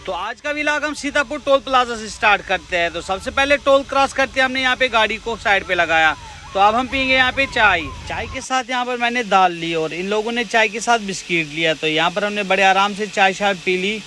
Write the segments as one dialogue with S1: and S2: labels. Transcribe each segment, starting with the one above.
S1: तो आज का व्लॉग हम सीतापुर टोल प्लाजा से स्टार्ट करते हैं। तो सबसे पहले टोल क्रॉस करते हैं, हमने यहाँ पे गाड़ी को साइड पे लगाया। तो अब हम पियेंगे यहाँ पे चाय के साथ यहाँ पर मैंने दाल ली और इन लोगों ने चाय के साथ बिस्किट लिया। तो यहाँ पर हमने बड़े आराम से चाय शाय पी ली।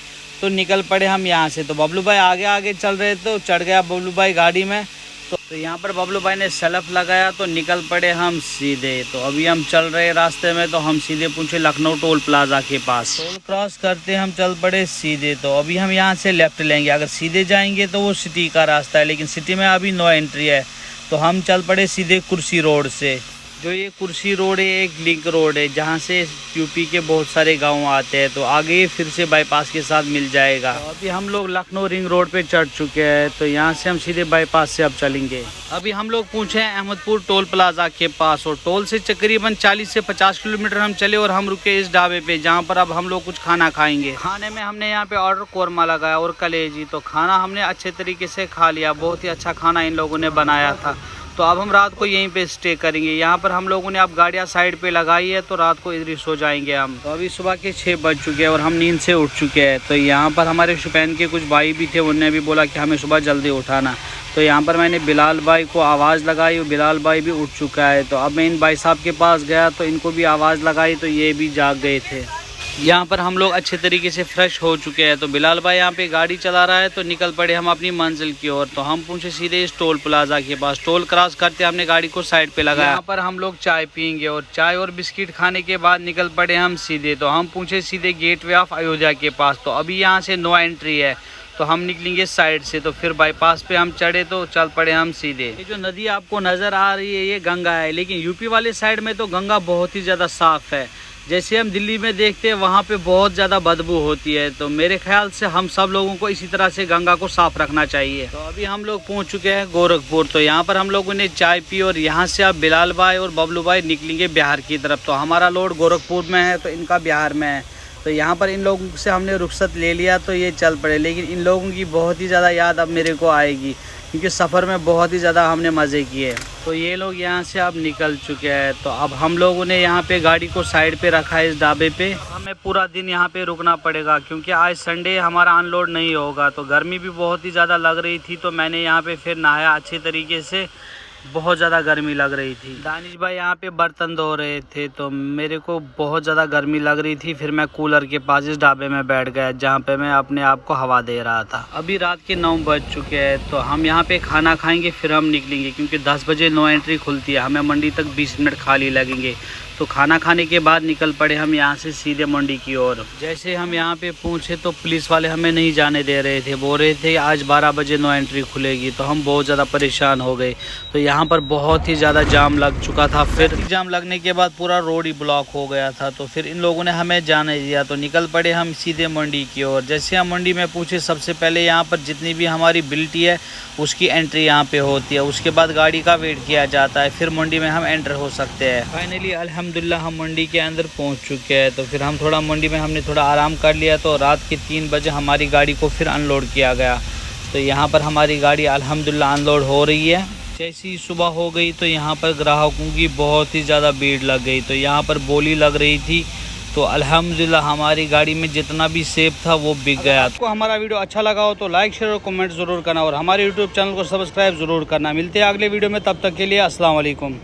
S1: तो निकल पड़े हम यहाँ से। तो बबलू भाई आगे आगे चल रहे थे, तो चढ़ गया बबलू भाई गाड़ी में। तो यहाँ पर बबलू भाई ने सेल्फ लगाया तो निकल पड़े हम सीधे। तो अभी हम चल रहे रास्ते में, तो हम सीधे पहुँचे लखनऊ टोल प्लाजा के पास। टोल क्रॉस करते हम चल पड़े सीधे। तो अभी हम यहाँ से लेफ्ट लेंगे। अगर सीधे जाएंगे तो वो सिटी का रास्ता है, लेकिन सिटी में अभी नो एंट्री है। तो हम चल पड़े सीधे कुर्सी रोड से। जो ये कुर्सी रोड है एक लिंक रोड है, जहाँ से यूपी के बहुत सारे गांव आते हैं। तो आगे फिर से बाईपास के साथ मिल जाएगा। तो अभी हम लोग लखनऊ रिंग रोड पे चढ़ चुके हैं। तो यहाँ से हम सीधे बाईपास से अब चलेंगे। अभी हम लोग पहुँचे हैं अहमदपुर टोल प्लाजा के पास। और टोल से तकरीबन 40 से 50 किलोमीटर हम चले और हम रुके इस ढाबे पे, जहाँ पर अब हम लोग कुछ खाना खाएंगे। खाने में हमने यहाँ पे ऑर्डर कोरमा लगाया और कलेजी। तो खाना हमने अच्छे तरीके से खा लिया, बहुत ही अच्छा खाना इन लोगों ने बनाया था। तो अब हम रात को यहीं पे स्टे करेंगे। यहाँ पर हम लोगों ने अब गाड़ियाँ साइड पे लगाई है, तो रात को इधर ही सो जाएंगे हम। तो अभी सुबह के 6 बज चुके हैं और हम नींद से उठ चुके हैं। तो यहाँ पर हमारे शुपैन के कुछ भाई भी थे, उनने भी बोला कि हमें सुबह जल्दी उठाना। तो यहाँ पर मैंने बिलाल भाई को आवाज़ लगाई और बिलाल भाई भी उठ चुका है। तो अब मैं इन भाई साहब के पास गया तो इनको भी आवाज़ लगाई, तो ये भी जाग गए थे। यहाँ पर हम लोग अच्छे तरीके से फ्रेश हो चुके हैं। तो बिलाल भाई यहाँ पे गाड़ी चला रहा है, तो निकल पड़े हम अपनी मंजिल की ओर। तो हम पहुँचे सीधे इस टोल प्लाजा के पास। टोल क्रॉस करते हमने गाड़ी को साइड पे लगाया। यहाँ पर हम लोग चाय पियेंगे और चाय और बिस्किट खाने के बाद निकल पड़े हम सीधे। तो हम पहुँचे सीधे गेटवे ऑफ अयोध्या के पास। तो अभी यहाँ से नो एंट्री है, तो हम निकलेंगे साइड से। तो फिर बाईपास पे हम चढ़े तो चल पड़े हम सीधे। ये जो नदी आपको नज़र आ रही है ये गंगा है, लेकिन यूपी वाले साइड में तो गंगा बहुत ही ज़्यादा साफ़ है। जैसे हम दिल्ली में देखते हैं वहाँ पे बहुत ज़्यादा बदबू होती है। तो मेरे ख्याल से हम सब लोगों को इसी तरह से गंगा को साफ़ रखना चाहिए। तो अभी हम लोग पहुँच चुके हैं गोरखपुर। तो यहाँ पर हम लोगों ने चाय पी और यहाँ से अब बिलाल भाई और बबलू भाई निकलेंगे बिहार की तरफ। तो हमारा लोड गोरखपुर में है, तो इनका बिहार में है। तो यहाँ पर इन लोगों से हमने रुखसत ले लिया, तो ये चल पड़े। लेकिन इन लोगों की बहुत ही ज़्यादा याद अब मेरे को आएगी, क्योंकि सफ़र में बहुत ही ज़्यादा हमने मज़े किए। तो ये लोग यहाँ से अब निकल चुके हैं। तो अब हम लोगों ने यहाँ पे गाड़ी को साइड पे रखा है इस ढाबे पे। हमें पूरा दिन यहाँ पे रुकना पड़ेगा, क्योंकि आज संडे हमारा अनलोड नहीं होगा। तो गर्मी भी बहुत ही ज़्यादा लग रही थी, तो मैंने यहाँ पे फिर नहाया अच्छे तरीके से। बहुत ज़्यादा गर्मी लग रही थी। दानिश भाई यहाँ पे बर्तन धो रहे थे, तो मेरे को बहुत ज़्यादा गर्मी लग रही थी। फिर मैं कूलर के पास इस ढाबे में बैठ गया, जहाँ पे मैं अपने आप को हवा दे रहा था। अभी रात के 9 बज चुके हैं। तो हम यहाँ पे खाना खाएंगे फिर हम निकलेंगे, क्योंकि 10 बजे नो एंट्री खुलती है। हमें मंडी तक 20 मिनट खाली लगेंगे। तो खाना खाने के बाद निकल पड़े हम यहाँ से सीधे मंडी की ओर। जैसे हम यहाँ पे पहुँचे तो पुलिस वाले हमें नहीं जाने दे रहे थे, बोल रहे थे आज 12 बजे नो एंट्री खुलेगी। तो हम बहुत ज़्यादा परेशान हो गए। तो यहाँ पर बहुत ही ज़्यादा जाम लग चुका था। फिर जाम लगने के बाद पूरा रोड ही ब्लॉक हो गया था। तो फिर इन लोगों ने हमें जाने दिया, तो निकल पड़े हम सीधे मंडी की ओर। जैसे हम मंडी में पूछे, सबसे पहले यहाँ पर जितनी भी हमारी बिल्टी है उसकी एंट्री यहाँ पे होती है। उसके बाद गाड़ी का वेट किया जाता है, फिर मंडी में हम एंटर हो सकते हैं। फाइनली अल्हम्दुलिल्लाह हम मंडी के अंदर पहुँच चुके हैं। तो फिर हम थोड़ा मंडी में हमने थोड़ा आराम कर लिया। तो रात के 3 बजे हमारी गाड़ी को फिर अनलोड किया गया। तो यहाँ पर हमारी गाड़ी अल्हम्दुलिल्लाह अनलोड हो रही है। जैसी ही सुबह हो गई तो यहाँ पर ग्राहकों की बहुत ही ज़्यादा भीड़ लग गई। तो यहाँ पर बोली लग रही थी। तो अल्हम्दुलिल्लाह हमारी गाड़ी में जितना भी सेब था वो बिक गया। आपको हमारा वीडियो अच्छा लगा हो तो लाइक शेयर और कमेंट ज़रूर करना, और हमारे यूट्यूब चैनल को सब्सक्राइब ज़रूर करना। मिलते हैं अगले वीडियो में, तब तक के लिए अस्सलाम वालेकुम।